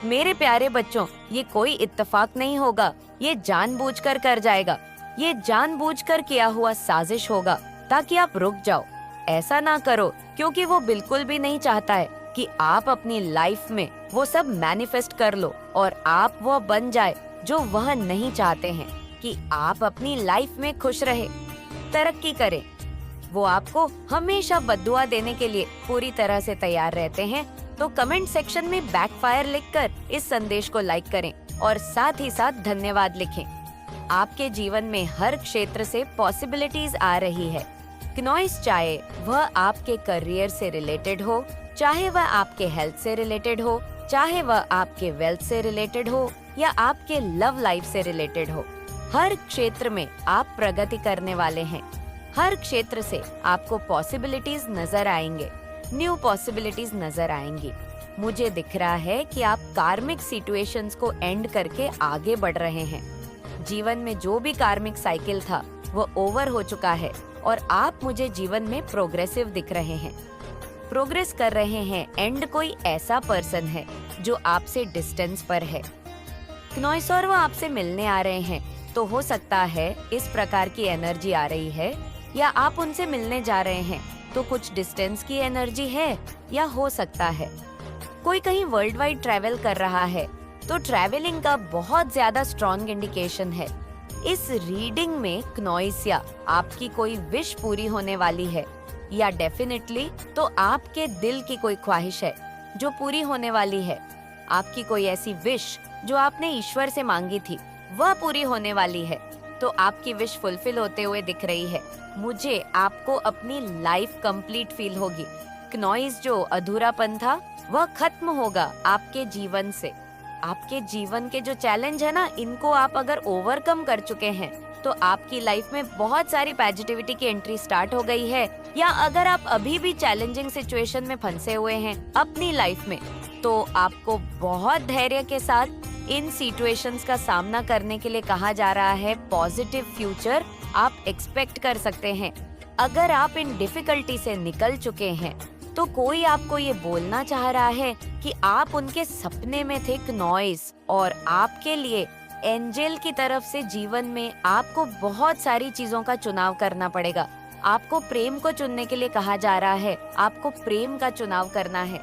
मेरे प्यारे बच्चों, ये कोई इत्तेफाक नहीं होगा, ये जानबूझकर कर जाएगा। ये जानबूझकर किया हुआ साजिश होगा ताकि आप रुक जाओ। ऐसा ना करो, क्योंकि वो बिल्कुल भी नहीं चाहता है कि आप अपनी लाइफ में वो सब मैनिफेस्ट कर लो और आप वो बन जाए जो वह नहीं चाहते हैं कि आप अपनी लाइफ में खुश रहे, तरक्की करें। वो आपको हमेशा बद्दुआ देने के लिए पूरी तरह से तैयार रहते हैं। तो कमेंट सेक्शन में बैकफायर लिखकर इस संदेश को लाइक करें और साथ ही साथ धन्यवाद लिखें। आपके जीवन में हर क्षेत्र से पॉसिबिलिटीज आ रही है। क्नॉइस चाहे वह आपके करियर से रिलेटेड हो, चाहे वह आपके हेल्थ से रिलेटेड हो, चाहे वह आपके वेल्थ से रिलेटेड हो या आपके लव लाइफ से रिलेटेड हो, हर क्षेत्र में आप प्रगति करने वाले हैं। हर क्षेत्र से आपको पॉसिबिलिटीज नजर आएंगे, न्यू पॉसिबिलिटीज नजर आएंगी। मुझे दिख रहा है कि आप कार्मिक सिचुएशंस को एंड करके आगे बढ़ रहे हैं। जीवन में जो भी कार्मिक साइकिल था वो ओवर हो चुका है और आप मुझे जीवन में प्रोग्रेसिव दिख रहे हैं, प्रोग्रेस कर रहे हैं। एंड कोई ऐसा पर्सन है जो आपसे डिस्टेंस पर है। क्नॉइस और वो आपसे मिलने आ रहे हैं, तो हो सकता है इस प्रकार की एनर्जी आ रही है, या आप उनसे मिलने जा रहे हैं तो कुछ डिस्टेंस की एनर्जी है, या हो सकता है कोई कहीं वर्ल्ड वाइड ट्रैवल कर रहा है, तो ट्रैवलिंग का बहुत ज्यादा स्ट्रॉन्ग इंडिकेशन है। इस रीडिंग में क्नॉइस या आपकी कोई विश पूरी होने वाली है, या डेफिनेटली तो आपके दिल की कोई ख्वाहिश है जो पूरी होने वाली है। आपकी कोई ऐसी विश जो आपने ईश्वर से मांगी थी वह पूरी होने वाली है, तो आपकी विश फुलफिल होते हुए दिख रही है। मुझे आपको अपनी लाइफ कंप्लीट फील होगी। क्नॉइस जो अधूरापन था वह खत्म होगा आपके जीवन से। आपके जीवन के जो चैलेंज है ना, इनको आप अगर ओवरकम कर चुके हैं तो आपकी लाइफ में बहुत सारी पॉजिटिविटी की एंट्री स्टार्ट हो गई है। या अगर आप अभी भी चैलेंजिंग सिचुएशन में फंसे हुए हैं अपनी लाइफ में, तो आपको बहुत धैर्य के साथ इन सिचुएशंस का सामना करने के लिए कहा जा रहा है। पॉजिटिव फ्यूचर आप एक्सपेक्ट कर सकते हैं। अगर आप इन डिफिकल्टी से निकल चुके हैं तो कोई आपको ये बोलना चाह रहा है कि आप उनके सपने में थे क्नॉइस, और आपके लिए एंजल की तरफ से जीवन में आपको बहुत सारी चीजों का चुनाव करना पड़ेगा। आपको प्रेम को चुनने के लिए कहा जा रहा है, आपको प्रेम का चुनाव करना है।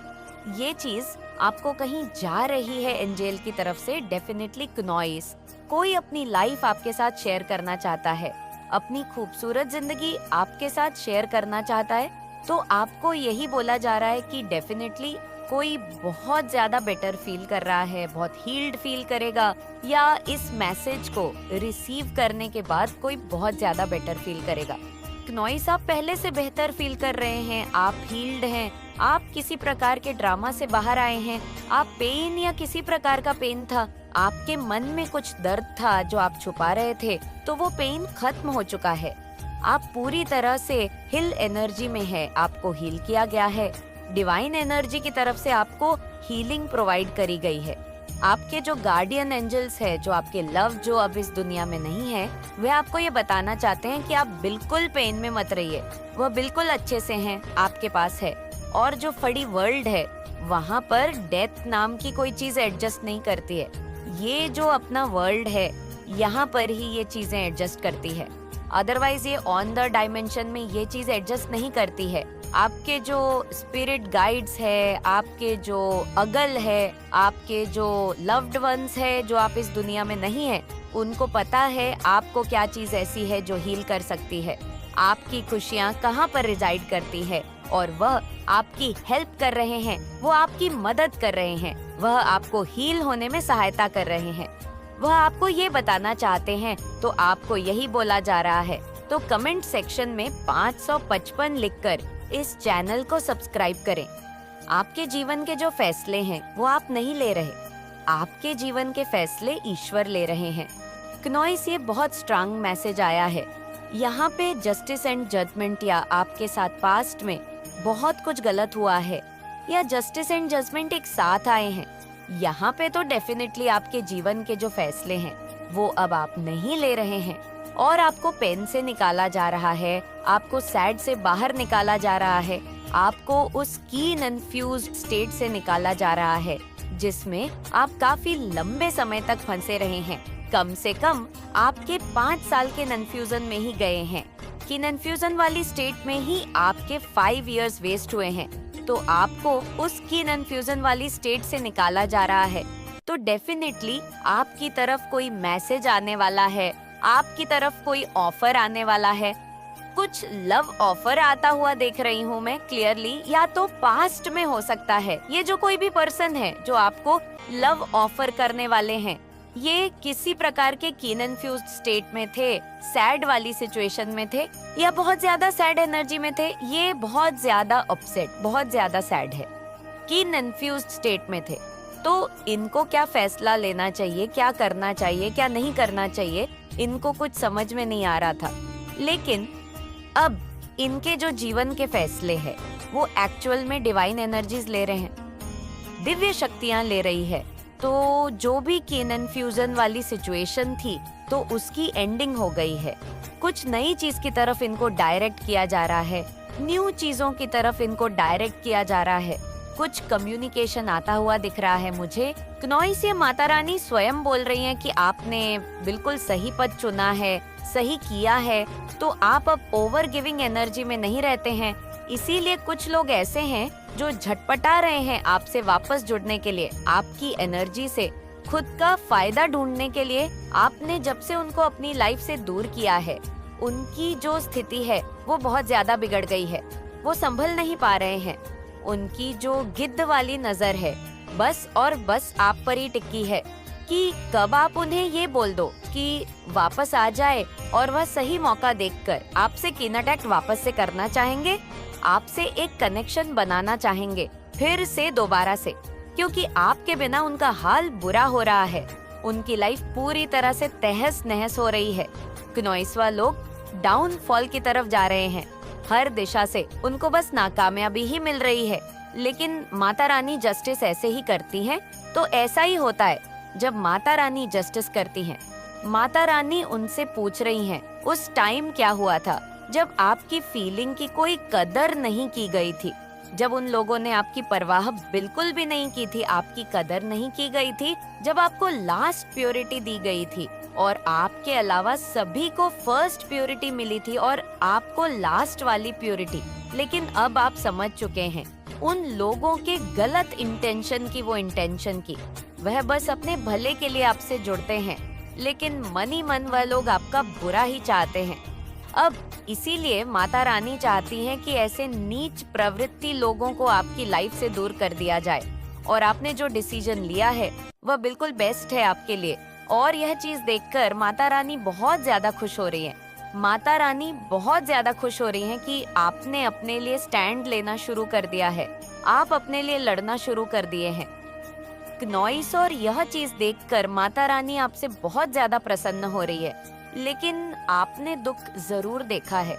ये चीज आपको कहीं जा रही है एंजल की तरफ से। डेफिनेटली क्नॉइस कोई अपनी लाइफ आपके साथ शेयर करना चाहता है, अपनी खूबसूरत जिंदगी आपके साथ शेयर करना चाहता है, तो आपको यही बोला जा रहा है कि डेफिनेटली कोई बहुत ज्यादा बेटर फील कर रहा है, बहुत हील्ड फील करेगा, या इस मैसेज को रिसीव करने के बाद कोई बहुत ज्यादा बेटर फील करेगा। क्नॉइस आप पहले से बेहतर फील कर रहे हैं, आप हील्ड हैं, आप किसी प्रकार के ड्रामा से बाहर आए हैं। आप पेन या किसी प्रकार का पेन था, आपके मन में कुछ दर्द था जो आप छुपा रहे थे, तो वो पेन खत्म हो चुका है। आप पूरी तरह से हिल एनर्जी में है, आपको हील किया गया है। डिवाइन एनर्जी की तरफ से आपको हीलिंग प्रोवाइड करी गई है। आपके जो गार्डियन एंजल्स है, जो आपके लव जो अब इस दुनिया में नहीं है, वे आपको ये बताना चाहते हैं कि आप बिल्कुल पेन में मत रहिए, वह बिल्कुल अच्छे से हैं, आपके पास है। और जो फड़ी वर्ल्ड है, वहाँ पर डेथ नाम की कोई चीज एडजस्ट नहीं करती है। ये जो अपना वर्ल्ड है, यहाँ पर ही ये चीजें एडजस्ट करती है। अदरवाइज ये ऑन द डायमेंशन में ये चीज एडजस्ट नहीं करती है। आपके जो स्पिरिट गाइड्स है, आपके जो अगल है, आपके जो लव्ड वंस है जो आप इस दुनिया में नहीं है, उनको पता है आपको क्या चीज ऐसी है जो हील कर सकती है। आपकी खुशियाँ कहाँ पर रिजाइड करती है, और वह आपकी हेल्प कर रहे हैं, वो आपकी मदद कर रहे हैं, वह आपको हील होने में सहायता कर रहे हैं, वह आपको ये बताना चाहते हैं, तो आपको यही बोला जा रहा है। तो कमेंट सेक्शन में 555 लिखकर इस चैनल को सब्सक्राइब करें। आपके जीवन के जो फैसले हैं वो आप नहीं ले रहे, आपके जीवन के फैसले ईश्वर ले रहे हैं। क्नॉइस ये बहुत स्ट्रांग मैसेज आया है। यहाँ पे जस्टिस एंड जजमेंट, या आपके साथ पास्ट में बहुत कुछ गलत हुआ है, या जस्टिस एंड जजमेंट एक साथ आए हैं। यहाँ पे तो डेफिनेटली आपके जीवन के जो फैसले हैं वो अब आप नहीं ले रहे हैं, और आपको पेन से निकाला जा रहा है, आपको सैड से बाहर निकाला जा रहा है, आपको उस कीन एंड फ्यूज्ड स्टेट से निकाला जा रहा है जिसमें आप काफी लंबे समय तक फंसे रहे हैं। कम से कम आपके 5 साल के कन्फ्यूजन में ही गए हैं कि कन्फ्यूजन वाली स्टेट में ही आपके 5 इयर्स वेस्ट हुए हैं। तो आपको उस की कन्फ्यूजन वाली स्टेट से निकाला जा रहा है, तो डेफिनेटली आपकी तरफ कोई मैसेज आने वाला है, आपकी तरफ कोई ऑफर आने वाला है। कुछ लव ऑफर आता हुआ देख रही हूँ मैं क्लियरली, या तो पास्ट में हो सकता है। ये जो कोई भी पर्सन है जो आपको लव ऑफर करने वाले हैं, ये किसी प्रकार के कन्फ्यूज्ड स्टेट में थे, सैड वाली सिचुएशन में थे, या बहुत ज्यादा सैड एनर्जी में थे। ये बहुत ज्यादा अपसेट, बहुत ज्यादा सैड है, कन्फ्यूज्ड स्टेट में थे। तो इनको क्या फैसला लेना चाहिए, क्या करना चाहिए, क्या नहीं करना चाहिए, इनको कुछ समझ में नहीं आ रहा था। लेकिन अब इनके जो जीवन के फैसले हैं वो एक्चुअल में डिवाइन एनर्जीज ले रहे हैं, दिव्य शक्तियां ले रही है। तो जो भी कन्फ्यूजन वाली सिचुएशन थी तो उसकी एंडिंग हो गई है। कुछ नई चीज की तरफ इनको डायरेक्ट किया जा रहा है, न्यू चीजों की तरफ इनको डायरेक्ट किया जा रहा है। कुछ कम्युनिकेशन आता हुआ दिख रहा है मुझे। क्नोई से माता रानी स्वयं बोल रही हैं कि आपने बिल्कुल सही पद चुना है, सही किया है। तो आप अब ओवर गिविंग एनर्जी में नहीं रहते हैं। इसीलिए कुछ लोग ऐसे हैं जो झटपटा रहे हैं आपसे वापस जुड़ने के लिए, आपकी एनर्जी से खुद का फायदा ढूंढने के लिए। आपने जब से उनको अपनी लाइफ से दूर किया है, उनकी जो स्थिति है वो बहुत ज्यादा बिगड़ गई है। वो संभल नहीं पा रहे हैं। उनकी जो गिद्ध वाली नजर है बस और बस आप पर ही टिकी है कि कब आप उन्हें ये बोल दो कि वापस आ जाए, और वह सही मौका देखकर आपसे किनेक्ट वापस से करना चाहेंगे, आपसे एक कनेक्शन बनाना चाहेंगे फिर से दोबारा से, क्योंकि आपके बिना उनका हाल बुरा हो रहा है। उनकी लाइफ पूरी तरह से तहस नहस हो रही है। क्नोइसवा लोग डाउनफॉल की तरफ जा रहे हैं। हर दिशा से उनको बस नाकामयाबी ही मिल रही है। लेकिन माता रानी जस्टिस ऐसे ही करती हैं। तो ऐसा ही होता है जब माता रानी जस्टिस करती हैं। माता रानी उनसे पूछ रही हैं, उस टाइम क्या हुआ था जब आपकी फीलिंग की कोई कदर नहीं की गई थी, जब उन लोगों ने आपकी परवाह बिल्कुल भी नहीं की थी, आपकी कदर नहीं की गई थी, जब आपको लास्ट प्योरिटी दी गई थी और आपके अलावा सभी को फर्स्ट प्योरिटी मिली थी और आपको लास्ट वाली प्योरिटी। लेकिन अब आप समझ चुके हैं उन लोगों के गलत इंटेंशन की, वो इंटेंशन की, वह बस अपने भले के लिए आपसे जुड़ते हैं, लेकिन मन ही मन वह लोग आपका बुरा ही चाहते हैं। अब इसीलिए माता रानी चाहती हैं कि ऐसे नीच प्रवृत्ति लोगों को आपकी लाइफ से दूर कर दिया जाए। और आपने जो डिसीजन लिया है वह बिल्कुल बेस्ट है आपके लिए। और यह चीज देखकर माता रानी बहुत ज्यादा खुश हो रही है। माता रानी बहुत ज्यादा खुश हो रही हैं कि आपने अपने लिए स्टैंड लेना शुरू कर दिया है, आप अपने लिए लड़ना शुरू कर दिए हैं। क्नोइस और यह चीज देखकर माता रानी आपसे बहुत ज्यादा प्रसन्न हो रही है। लेकिन आपने दुख जरूर देखा है,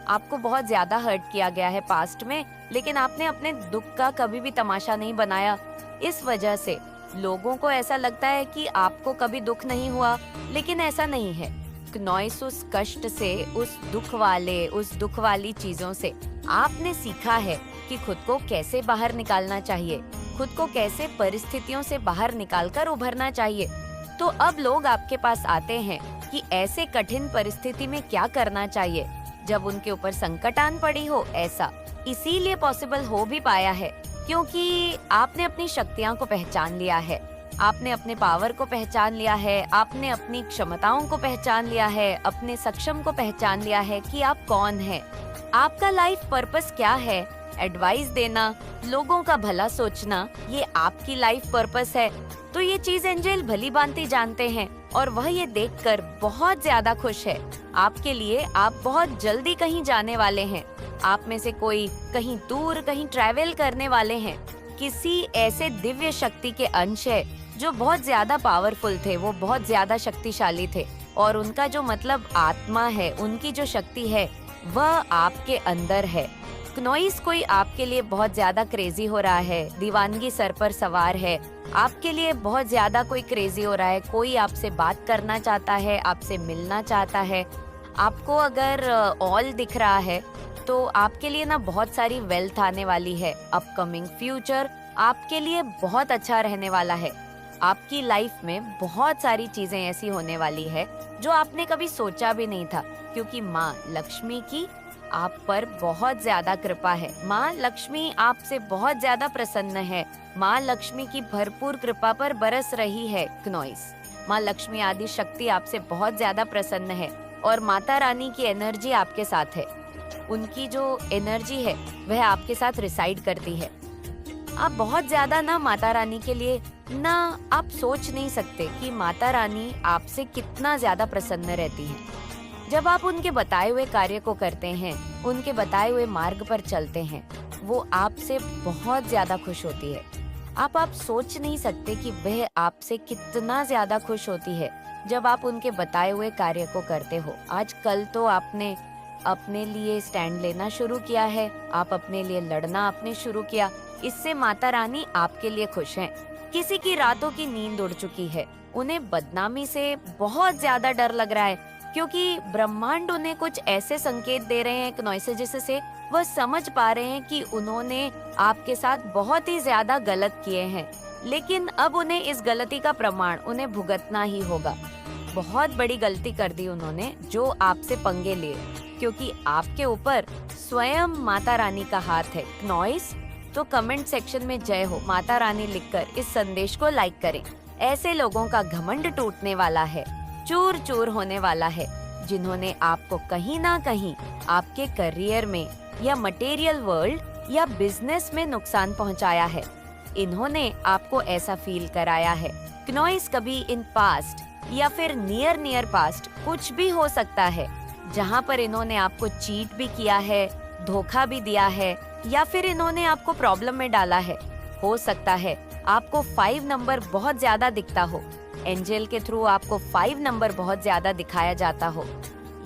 आपको बहुत ज्यादा हर्ट किया गया है पास्ट में, लेकिन आपने अपने दुख का कभी भी तमाशा नहीं बनाया। इस वजह से लोगों को ऐसा लगता है कि आपको कभी दुख नहीं हुआ, लेकिन ऐसा नहीं है। क्नोइस उस कष्ट से, उस दुख वाली चीजों से आपने सीखा है कि खुद को कैसे बाहर निकालना चाहिए, खुद को कैसे परिस्थितियों से बाहर निकालकर उभरना चाहिए। तो अब लोग आपके पास आते हैं कि ऐसे कठिन परिस्थिति में क्या करना चाहिए जब उनके ऊपर संकट आन पड़ी हो। ऐसा इसीलिए पॉसिबल हो भी पाया है क्योंकि आपने अपनी शक्तियां को पहचान लिया है, आपने अपने पावर को पहचान लिया है, आपने अपनी क्षमताओं को पहचान लिया है, अपने सक्षम को पहचान लिया है कि आप कौन हैं, आपका लाइफ पर्पस क्या है। एडवाइस देना, लोगों का भला सोचना, ये आपकी लाइफ पर्पस है। तो ये चीज एंजल भली भांति जानते हैं और वह ये देखकर बहुत ज्यादा खुश है आपके लिए। आप बहुत जल्दी कहीं जाने वाले हैं, आप में से कोई कहीं दूर कहीं ट्रैवल करने वाले हैं। किसी ऐसे दिव्य शक्ति के अंश है जो बहुत ज्यादा पावरफुल थे, वो बहुत ज्यादा शक्तिशाली थे और उनका जो मतलब आत्मा है, उनकी जो शक्ति है वह आपके अंदर है। क्नोइस कोई आपके लिए बहुत ज्यादा क्रेजी हो रहा है, दीवानगी सर पर सवार है, आपके लिए बहुत ज्यादा कोई क्रेजी हो रहा है, कोई आपसे बात करना चाहता है, आपसे मिलना चाहता है। आपको अगर ऑल दिख रहा है तो आपके लिए ना बहुत सारी वेल्थ आने वाली है। अपकमिंग फ्यूचर आपके लिए बहुत अच्छा रहने वाला है। आपकी लाइफ में बहुत सारी चीजें ऐसी होने वाली है जो आपने कभी सोचा भी नहीं था, क्योंकि माँ लक्ष्मी की आप पर बहुत ज्यादा कृपा है। माँ लक्ष्मी आपसे बहुत ज्यादा प्रसन्न है। माँ लक्ष्मी की भरपूर कृपा पर बरस रही है क्नॉइस। माँ लक्ष्मी आदि शक्ति आपसे बहुत ज्यादा प्रसन्न है और माता रानी की एनर्जी आपके साथ है। उनकी जो एनर्जी है वह आपके साथ रिसाइड करती है। आप बहुत ज्यादा ना माता रानी के लिए ना आप सोच नहीं सकते कि माता रानी आपसे कितना ज्यादा प्रसन्न रहती है। जब आप उनके बताए हुए कार्य को करते हैं, उनके बताए हुए मार्ग पर चलते हैं, वो आपसे बहुत ज्यादा खुश होती है। आप सोच नहीं सकते कि वह आपसे कितना ज्यादा खुश होती है जब आप उनके बताए हुए कार्य को करते हो। आज कल तो आपने अपने लिए स्टैंड लेना शुरू किया है, आप अपने लिए लड़ना आपने शुरू किया। इससे माता रानी आपके लिए खुश हैं। किसी की रातों की नींद उड़ चुकी है, उन्हें बदनामी से बहुत ज्यादा डर लग रहा है, क्योंकि ब्रह्मांड उन्हें कुछ ऐसे संकेत दे रहे हैं क्नॉइस, जिससे वह समझ पा रहे हैं कि उन्होंने आपके साथ बहुत ही ज्यादा गलत किए हैं। लेकिन अब उन्हें इस गलती का प्रमाण उन्हें भुगतना ही होगा। बहुत बड़ी गलती कर दी उन्होंने जो आपसे पंगे लिए, क्योंकि आपके ऊपर स्वयं माता रानी का हाथ है क्नॉइस। तो कमेंट सेक्शन में जय हो माता रानी लिखकर इस संदेश को लाइक करें। ऐसे लोगों का घमंड टूटने वाला है, चूर चूर होने वाला है, जिन्होंने आपको कहीं ना कहीं आपके करियर में या मटेरियल वर्ल्ड या बिजनेस में नुकसान पहुंचाया है। इन्होंने आपको ऐसा फील कराया है। क्नॉइस कभी इन पास्ट या फिर नियर पास्ट कुछ भी हो सकता है, जहां पर इन्होंने आपको चीट भी किया है, धोखा भी दिया है, या फिर इन्होंने आपको प्रॉब्लम में डाला है। हो सकता है आपको 5 नंबर बहुत ज्यादा दिखता हो, एंजल के थ्रू आपको 5 नंबर बहुत ज्यादा दिखाया जाता हो।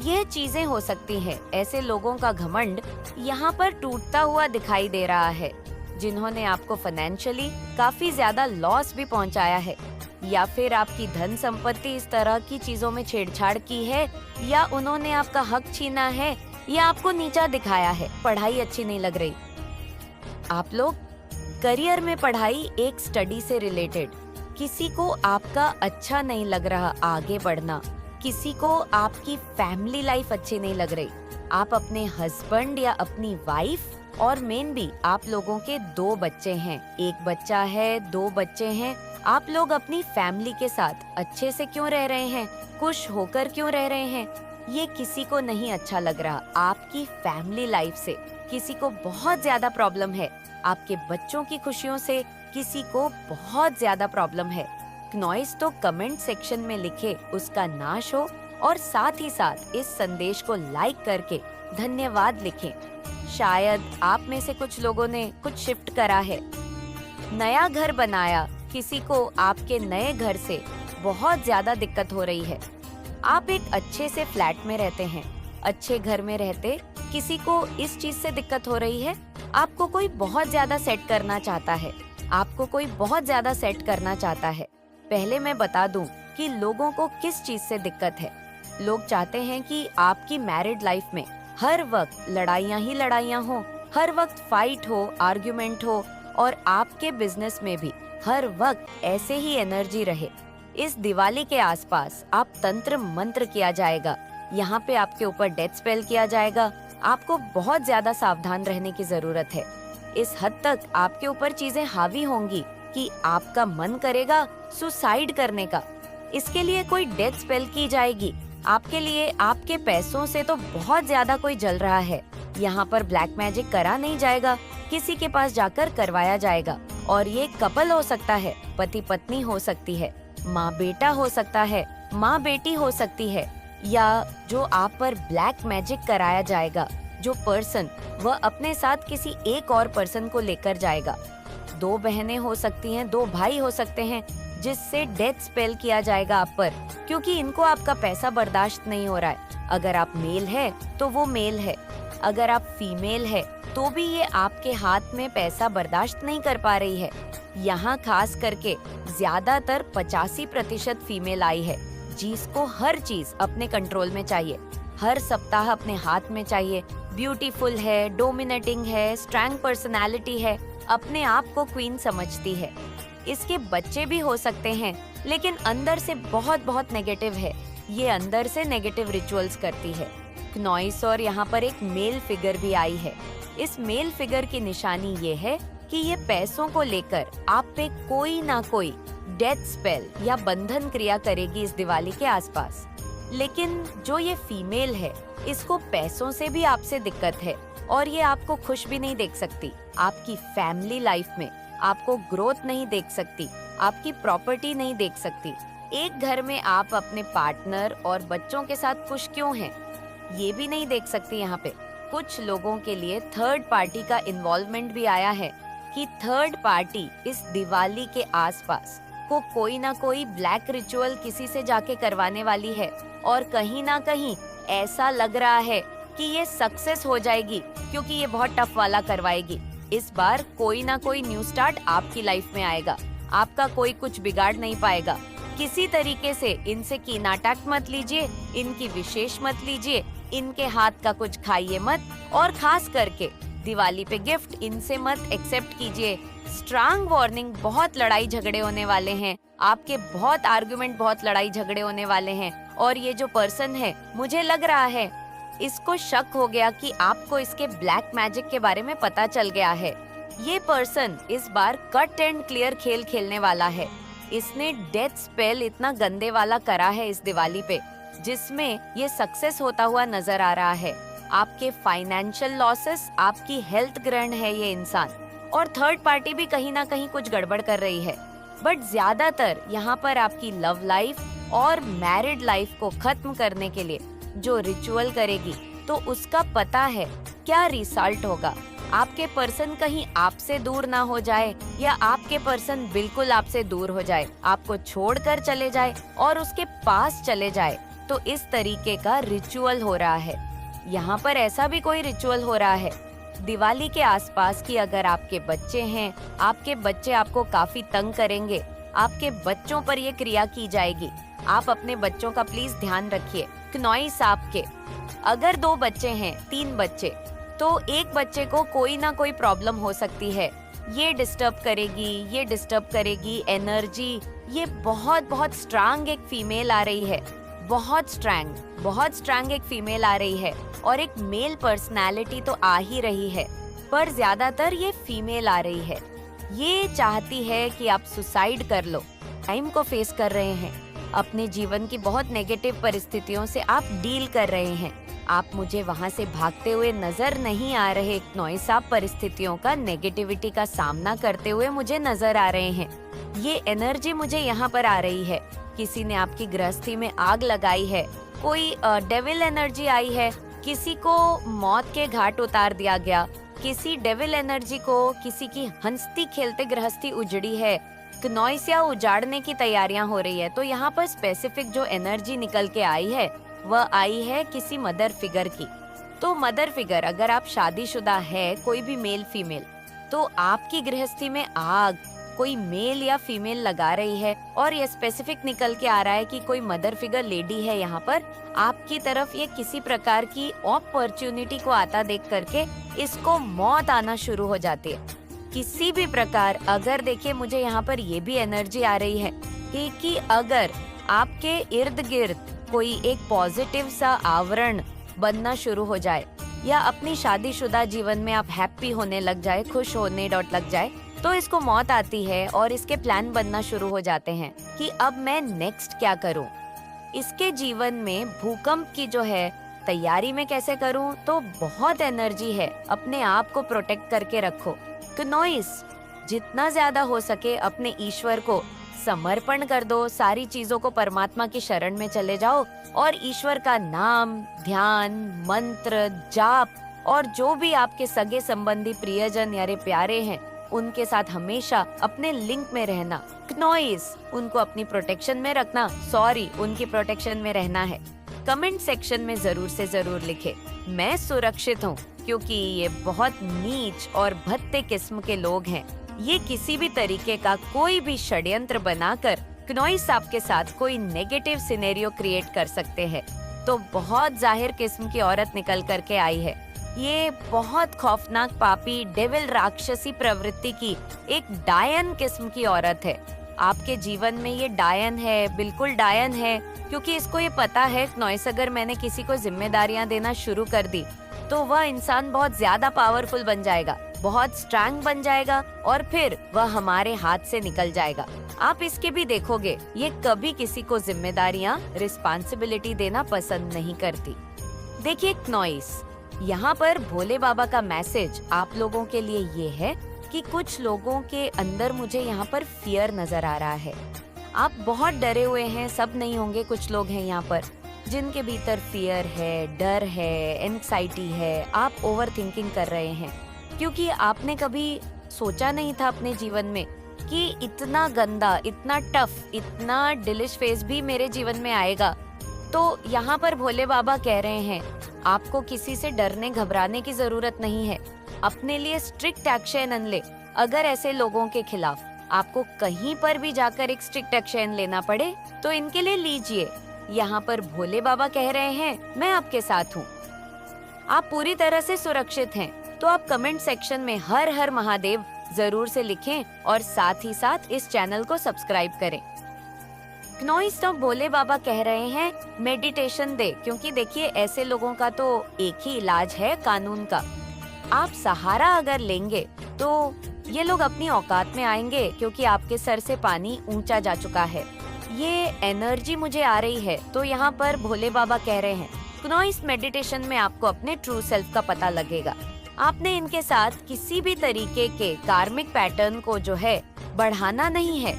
ये चीजें हो सकती हैं। ऐसे लोगों का घमंड यहाँ पर टूटता हुआ दिखाई दे रहा है, जिन्होंने आपको फाइनेंशियली काफी ज्यादा लॉस भी पहुँचाया है, या फिर आपकी धन संपत्ति इस तरह की चीजों में छेड़छाड़ की है, या उन्होंने आपका हक छीना है, या आपको नीचा दिखाया है। पढ़ाई अच्छी नहीं लग रही, आप लोग करियर में पढ़ाई एक स्टडी से रिलेटेड, किसी को आपका अच्छा नहीं लग रहा आगे बढ़ना, किसी को आपकी फैमिली लाइफ अच्छी नहीं लग रही, आप अपने हस्बैंड या अपनी वाइफ, और मेन भी आप लोगों के 2 बच्चे हैं, 1 बच्चा है, 2 बच्चे हैं, आप लोग अपनी फैमिली के साथ अच्छे से क्यों रह रहे हैं, खुश होकर क्यों रह रहे हैं, ये किसी को नहीं अच्छा लग रहा। आपकी फैमिली लाइफ से किसी को बहुत ज्यादा प्रॉब्लम है, आपके बच्चों की खुशियों से किसी को बहुत ज्यादा प्रॉब्लम है। क्नॉइस तो कमेंट सेक्शन में लिखे उसका नाश हो, और साथ ही साथ इस संदेश को लाइक करके धन्यवाद लिखें। शायद आप में से कुछ लोगों ने कुछ शिफ्ट करा है, नया घर बनाया, किसी को आपके नए घर से बहुत ज्यादा दिक्कत हो रही है। आप एक अच्छे से फ्लैट में रहते हैं, अच्छे घर में रहते किसी को इस चीज से दिक्कत हो रही है, आपको कोई बहुत ज्यादा सेट करना चाहता है, आपको कोई बहुत ज्यादा सेट करना चाहता है। पहले मैं बता दूं कि लोगों को किस चीज से दिक्कत है। लोग चाहते हैं कि आपकी मैरिड लाइफ में हर वक्त लड़ाइयाँ ही लड़ाइयाँ हो, हर वक्त फाइट हो, आर्ग्यूमेंट हो, और आपके बिजनेस में भी हर वक्त ऐसे ही एनर्जी रहे। इस दिवाली के आसपास आप तंत्र मंत्र किया जाएगा, यहाँ पे आपके ऊपर डेथ स्पेल किया जाएगा। आपको बहुत ज्यादा सावधान रहने की जरूरत है। इस हद तक आपके ऊपर चीजें हावी होंगी कि आपका मन करेगा सुसाइड करने का। इसके लिए कोई डेथ स्पेल की जाएगी आपके लिए। आपके पैसों से तो बहुत ज्यादा कोई जल रहा है, यहाँ पर ब्लैक मैजिक करा नहीं जाएगा, किसी के पास जाकर करवाया जाएगा। और ये कपल हो सकता है, पति पत्नी हो सकती है, माँ बेटा हो सकता है, माँ बेटी हो सकती है, या जो आप पर ब्लैक मैजिक कराया जाएगा, जो पर्सन वह अपने साथ किसी एक और पर्सन को लेकर जाएगा। 2 बहनें हो सकती हैं, 2 भाई हो सकते हैं, जिससे डेथ स्पेल किया जाएगा आप पर, क्योंकि इनको आपका पैसा बर्दाश्त नहीं हो रहा है। अगर आप मेल है तो वो मेल है, अगर आप फीमेल है तो भी ये आपके हाथ में पैसा बर्दाश्त नहीं कर पा रही है। यहाँ खास करके ज्यादातर 85% फीमेल आई है, जिसको हर चीज अपने कंट्रोल में चाहिए, हर सप्ताह अपने हाथ में चाहिए। ब्यूटीफुल है, डोमिनेटिंग है, स्ट्रॉन्ग पर्सनालिटी है, अपने आप को क्वीन समझती है। इसके बच्चे भी हो सकते हैं, लेकिन अंदर से बहुत बहुत नेगेटिव है। ये अंदर से नेगेटिव रिचुअल्स करती है। क्नॉइस और यहाँ पर एक मेल फिगर भी आई है। इस मेल फिगर की निशानी ये है कि ये पैसों को लेकर आप पे कोई ना कोई डेथ स्पेल या बंधन क्रिया करेगी इस दिवाली के आसपास। लेकिन जो ये फीमेल है, इसको पैसों से भी आपसे दिक्कत है और ये आपको खुश भी नहीं देख सकती। आपकी फैमिली लाइफ में आपको ग्रोथ नहीं देख सकती, आपकी प्रॉपर्टी नहीं देख सकती। एक घर में आप अपने पार्टनर और बच्चों के साथ खुश क्यों हैं, ये भी नहीं देख सकती। यहाँ पे कुछ लोगों के लिए थर्ड पार्टी का इन्वॉल्वमेंट भी आया है कि थर्ड पार्टी इस दिवाली के आसपास को कोई ना कोई ब्लैक रिचुअल किसी से जाके करवाने वाली है और कहीं ना कहीं ऐसा लग रहा है कि ये सक्सेस हो जाएगी क्योंकि ये बहुत टफ वाला करवाएगी। इस बार कोई ना कोई न्यू स्टार्ट आपकी लाइफ में आएगा, आपका कोई कुछ बिगाड़ नहीं पाएगा। किसी तरीके से इनसे कीन अटैक मत लीजिए, इनकी विशेष मत लीजिए, इनके हाथ का कुछ खाइए मत, और खास करके दिवाली पे गिफ्ट इनसे मत एक्सेप्ट कीजिए। स्ट्रांग वार्निंग, बहुत लड़ाई झगड़े होने वाले हैं, आपके बहुत आर्गुमेंट, बहुत लड़ाई झगड़े होने वाले हैं। और ये जो पर्सन है, मुझे लग रहा है इसको शक हो गया कि आपको इसके ब्लैक मैजिक के बारे में पता चल गया है। ये पर्सन इस बार कट एंड क्लियर खेल खेलने वाला है। इसने डेथ स्पेल इतना गंदे वाला करा है इस दिवाली पे, जिसमें ये सक्सेस होता हुआ नजर आ रहा है। आपके फाइनेंशियल लॉसेस, आपकी हेल्थ ग्रहण है ये इंसान, और थर्ड पार्टी भी कहीं ना कहीं कुछ गड़बड़ कर रही है। बट ज्यादातर यहाँ पर आपकी लव लाइफ और मैरिड लाइफ को खत्म करने के लिए जो रिचुअल करेगी, तो उसका पता है क्या रिजल्ट होगा। आपके पर्सन कहीं आपसे दूर ना हो जाए, या आपके पर्सन बिल्कुल आपसे दूर हो जाए, आपको छोड़कर चले जाए और उसके पास चले जाए। तो इस तरीके का रिचुअल हो रहा है। यहाँ पर ऐसा भी कोई रिचुअल हो रहा है दिवाली के आसपास कि अगर आपके बच्चे हैं, आपके बच्चे आपको काफी तंग करेंगे, आपके बच्चों पर ये क्रिया की जाएगी। आप अपने बच्चों का प्लीज ध्यान रखिए। क्नॉइस आपके अगर 2 बच्चे हैं, 3 बच्चे, तो एक बच्चे को कोई ना कोई प्रॉब्लम हो सकती है। ये डिस्टर्ब करेगी, ये डिस्टर्ब करेगी एनर्जी। ये बहुत बहुत स्ट्रांग एक फीमेल आ रही है, बहुत स्ट्रांग एक फीमेल आ रही है, और एक मेल पर्सनालिटी तो आ ही रही है, पर ज्यादातर ये फीमेल आ रही है। ये चाहती है कि आप सुसाइड कर लो। टाइम को फेस कर रहे हैं, अपने जीवन की बहुत नेगेटिव परिस्थितियों से आप डील कर रहे हैं। आप मुझे वहाँ से भागते हुए नजर नहीं आ रहे क्नॉइस। आप परिस्थितियों का, नेगेटिविटी का सामना करते हुए मुझे नजर आ रहे हैं। ये एनर्जी मुझे यहाँ पर आ रही है। किसी ने आपकी गृहस्थी में आग लगाई है, कोई डेविल एनर्जी आई है, किसी को मौत के घाट उतार दिया गया, किसी डेविल एनर्जी को, किसी की हंसती खेलते गृहस्थी उजड़ी है, क्नॉइस या उजाड़ने की तैयारियां हो रही है। तो यहाँ पर स्पेसिफिक जो एनर्जी निकल के आई है, वह आई है किसी मदर फिगर की। तो मदर फिगर, अगर आप शादीशुदा है, कोई भी मेल फीमेल, तो आपकी गृहस्थी में आग कोई मेल या फीमेल लगा रही है, और ये स्पेसिफिक निकल के आ रहा है कि कोई मदर फिगर लेडी है यहाँ पर आपकी तरफ। ये किसी प्रकार की अपॉर्चुनिटी को आता देख करके इसको मौत आना शुरू हो जाती है किसी भी प्रकार। अगर देखिए, मुझे यहाँ पर ये भी एनर्जी आ रही है कि अगर आपके इर्द गिर्द कोई एक पॉजिटिव सा आवरण बनना शुरू हो जाए, या अपनी शादीशुदा जीवन में आप हैप्पी होने लग जाए, खुश होने लग जाए, तो इसको मौत आती है और इसके प्लान बनना शुरू हो जाते हैं कि अब मैं नेक्स्ट क्या करूं। इसके जीवन में भूकंप की जो है तैयारी में कैसे करूं, तो बहुत एनर्जी है। अपने आप को प्रोटेक्ट करके रखो क्नॉइस। जितना ज्यादा हो सके अपने ईश्वर को समर्पण कर दो, सारी चीजों को परमात्मा की शरण में चले जाओ, और ईश्वर का नाम, ध्यान, मंत्र, जाप, और जो भी आपके सगे संबंधी, प्रियजन यारे प्यारे हैं, उनके साथ हमेशा अपने लिंक में रहना। क्नॉइस, उनको अपनी प्रोटेक्शन में रखना, उनकी प्रोटेक्शन में रहना है। कमेंट सेक्शन में जरूर से जरूर लिखे, मैं सुरक्षित हूँ, क्योंकि ये बहुत नीच और भद्दे किस्म के लोग हैं। ये किसी भी तरीके का कोई भी षड्यंत्र बनाकर क्नॉइस आपके साथ कोई नेगेटिव सिनेरियो क्रिएट कर सकते हैं। तो बहुत जाहिर किस्म की औरत निकल करके आई है। ये बहुत खौफनाक पापी डेविल राक्षसी प्रवृत्ति की एक डायन किस्म की औरत है। आपके जीवन में ये डायन है, बिल्कुल डायन है, क्योंकि इसको ये पता है नॉइस अगर मैंने किसी को जिम्मेदारियां देना शुरू कर दी तो वह इंसान बहुत ज्यादा पावरफुल बन जाएगा, बहुत स्ट्रांग बन जाएगा और फिर वह हमारे हाथ से निकल जाएगा। आप इसके भी देखोगे, ये कभी किसी को जिम्मेदारियां, रिस्पॉन्सिबिलिटी देना पसंद नहीं करती। देखिए नॉइस, यहाँ पर भोले बाबा का मैसेज आप लोगों के लिए ये है कि कुछ लोगों के अंदर मुझे यहाँ पर फियर नजर आ रहा है। आप बहुत डरे हुए हैं, सब नहीं होंगे, कुछ लोग हैं यहाँ पर जिनके भीतर फियर है, डर है, एंग्जाइटी है। आप ओवर थिंकिंग कर रहे हैं क्योंकि आपने कभी सोचा नहीं था अपने जीवन में कि इतना गंदा, इतना टफ, इतना डिलिश फेस भी मेरे जीवन में आएगा। तो यहाँ पर भोले बाबा कह रहे हैं आपको किसी से डरने घबराने की जरूरत नहीं है। अपने लिए स्ट्रिक्ट एक्शन ले। अगर ऐसे लोगों के खिलाफ आपको कहीं पर भी जाकर एक स्ट्रिक्ट एक्शन लेना पड़े तो इनके लिए लीजिए। यहाँ पर भोले बाबा कह रहे हैं मैं आपके साथ हूँ, आप पूरी तरह से सुरक्षित हैं। तो आप कमेंट सेक्शन में हर हर महादेव जरूर से लिखें और साथ ही साथ इस चैनल को सब्सक्राइब करें। नॉइस तो भोले बाबा कह रहे हैं मेडिटेशन दे, क्योंकि देखिए ऐसे लोगों का तो एक ही इलाज है कानून का। आप सहारा अगर लेंगे तो ये लोग अपनी औकात में आएंगे, क्योंकि आपके सर से पानी ऊंचा जा चुका है। ये एनर्जी मुझे आ रही है। तो यहाँ पर भोले बाबा कह रहे हैं नॉइस मेडिटेशन में आपको अपने ट्रू सेल्फ का पता लगेगा। आपने इनके साथ किसी भी तरीके के कार्मिक पैटर्न को जो है बढ़ाना नहीं है।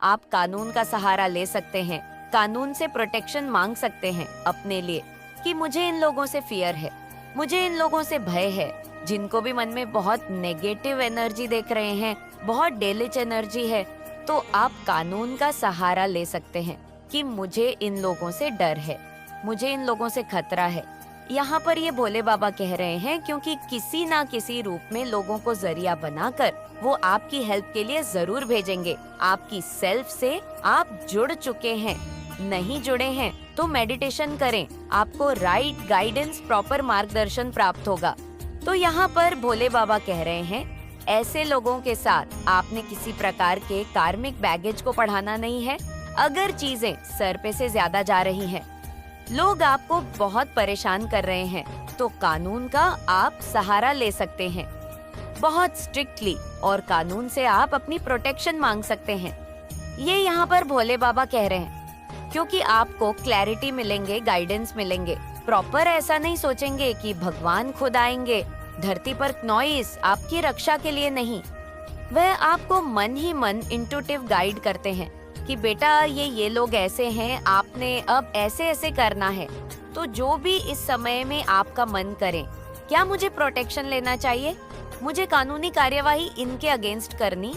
आप कानून का सहारा ले सकते हैं, कानून से प्रोटेक्शन मांग सकते हैं अपने लिए कि मुझे इन लोगों से फियर है, मुझे इन लोगों से भय है। जिनको भी मन में बहुत नेगेटिव एनर्जी देख रहे हैं, बहुत डेलिच एनर्जी है, तो आप कानून का सहारा ले सकते हैं कि मुझे इन लोगों से डर है, मुझे इन लोगों से खतरा है। यहाँ पर ये भोले बाबा कह रहे हैं क्योंकि किसी ना किसी रूप में लोगों को जरिया बनाकर वो आपकी हेल्प के लिए जरूर भेजेंगे। आपकी सेल्फ से आप जुड़ चुके हैं, नहीं जुड़े हैं तो मेडिटेशन करें, आपको राइट गाइडेंस, प्रॉपर मार्गदर्शन प्राप्त होगा। तो यहाँ पर भोले बाबा कह रहे हैं ऐसे लोगों के साथ आपने किसी प्रकार के कार्मिक बैगेज को पढ़ाना नहीं है। अगर चीजें सर पे से ज्यादा जा रही हैं, लोग आपको बहुत परेशान कर रहे हैं, तो कानून का आप सहारा ले सकते हैं बहुत स्ट्रिक्टली, और कानून से आप अपनी प्रोटेक्शन मांग सकते हैं। ये यहाँ पर भोले बाबा कह रहे हैं क्योंकि आपको क्लैरिटी मिलेंगे, गाइडेंस मिलेंगे। प्रॉपर ऐसा नहीं सोचेंगे कि भगवान खुद आएंगे धरती पर नॉइस आपकी रक्षा के लिए नहीं। वह आपको मन ही मन इंट्यूटिव गाइड करते हैं कि बेटा ये लोग ऐसे हैं, आपने अब ऐसे ऐसे करना है। तो जो भी इस समय में आपका मन करे, क्या मुझे प्रोटेक्शन लेना चाहिए, मुझे कानूनी कार्यवाही इनके अगेंस्ट करनी